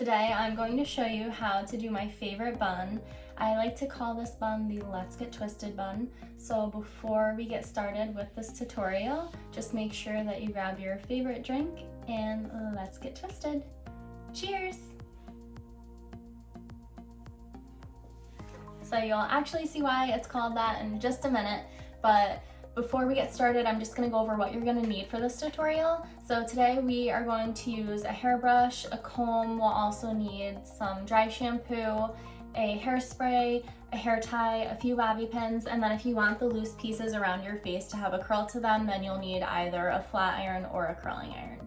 Today I'm going to show you how to do my favorite bun. I like to call this bun the Let's Get Twisted bun. So before we get started with this tutorial, just make sure that you grab your favorite drink and let's get twisted. Cheers! So you'll actually see why it's called that in just a minute, but before we get started, I'm just going to go over what you're going to need for this tutorial. So today we are going to use a hairbrush, a comb. We'll also need some dry shampoo, a hairspray, a hair tie, a few bobby pins, and then if you want the loose pieces around your face to have a curl to them, then you'll need either a flat iron or a curling iron.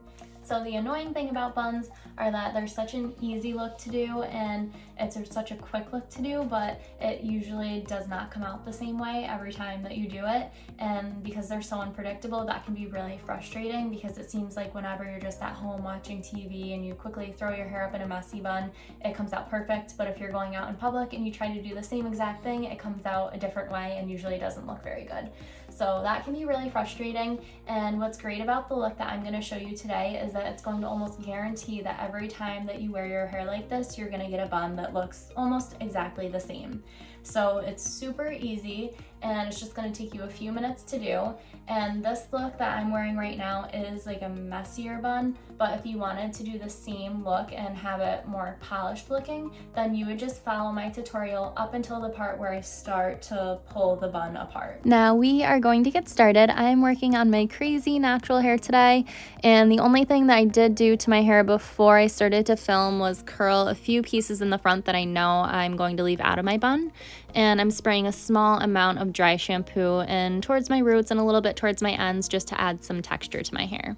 So the annoying thing about buns are that they're such an easy look to do and it's such a quick look to do, but it usually does not come out the same way every time that you do it. And because they're so unpredictable, that can be really frustrating because it seems like whenever you're just at home watching TV and you quickly throw your hair up in a messy bun, it comes out perfect. But if you're going out in public and you try to do the same exact thing, it comes out a different way and usually doesn't look very good. So that can be really frustrating. And what's great about the look that I'm going to show you today is that it's going to almost guarantee that every time that you wear your hair like this, you're going to get a bun that looks almost exactly the same. So it's super easy and it's just going to take you a few minutes to do. And this look that I'm wearing right now is like a messier bun, but if you wanted to do the same look and have it more polished looking, then you would just follow my tutorial up until the part where I start to pull the bun apart. Now we are going to get started. I'm working on my crazy natural hair today, and the only thing that I did do to my hair before I started to film was curl a few pieces in the front that I know I'm going to leave out of my bun. And I'm spraying a small amount of dry shampoo in towards my roots and a little bit towards my ends just to add some texture to my hair.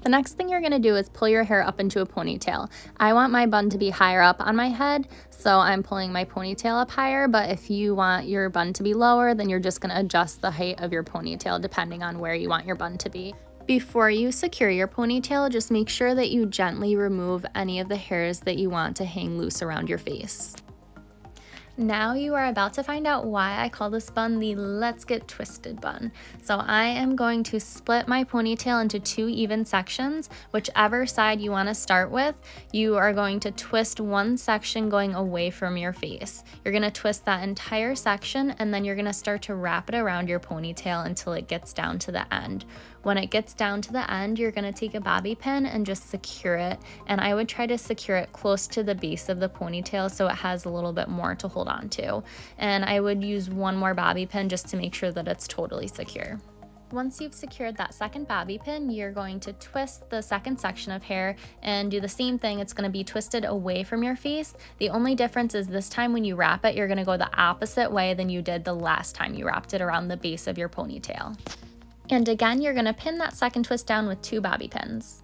The next thing you're going to do is pull your hair up into a ponytail. I want my bun to be higher up on my head, so I'm pulling my ponytail up higher, but if you want your bun to be lower, then you're just going to adjust the height of your ponytail depending on where you want your bun to be. Before you secure your ponytail, just make sure that you gently remove any of the hairs that you want to hang loose around your face. Now you are about to find out why I call this bun the Let's Get Twisted bun. So I am going to split my ponytail into two even sections. Whichever side you want to start with, you are going to twist one section going away from your face. You're going to twist that entire section and then you're going to start to wrap it around your ponytail until it gets down to the end. When it gets down to the end, you're going to take a bobby pin and just secure it. And I would try to secure it close to the base of the ponytail so it has a little bit more to hold on to. And I would use one more bobby pin just to make sure that it's totally secure. Once you've secured that second bobby pin, you're going to twist the second section of hair and do the same thing. It's going to be twisted away from your face. The only difference is this time when you wrap it, you're going to go the opposite way than you did the last time you wrapped it around the base of your ponytail. And again, you're going to pin that second twist down with two bobby pins.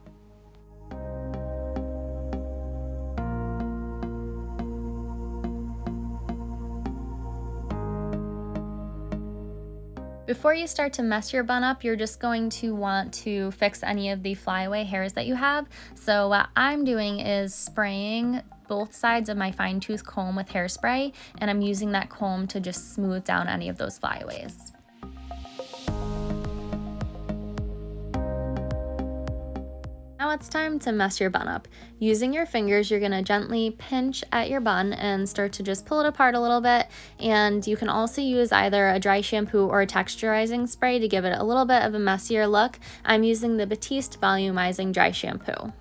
Before you start to mess your bun up, you're just going to want to fix any of the flyaway hairs that you have. So what I'm doing is spraying both sides of my fine tooth comb with hairspray, and I'm using that comb to just smooth down any of those flyaways. Now it's time to mess your bun up. Using your fingers, you're going to gently pinch at your bun and start to just pull it apart a little bit. And you can also use either a dry shampoo or a texturizing spray to give it a little bit of a messier look. I'm using the Batiste Volumizing Dry Shampoo.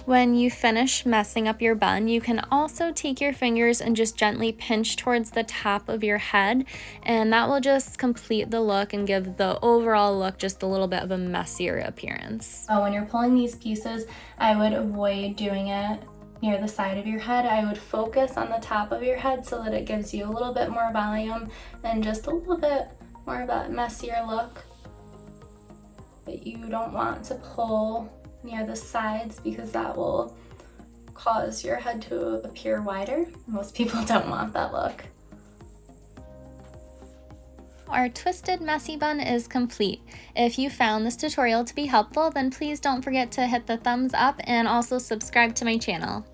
When you finish messing up your bun, you can also take your fingers and just gently pinch towards the top of your head, and that will just complete the look and give the overall look just a little bit of a messier appearance. When you're pulling these pieces, I would avoid doing it near the side of your head. I would focus on the top of your head so that it gives you a little bit more volume and just a little bit more of that messier look. But you don't want to pull near the sides because that will cause your head to appear wider. Most people don't want that look. Our twisted messy bun is complete. If you found this tutorial to be helpful, then please don't forget to hit the thumbs up and also subscribe to my channel.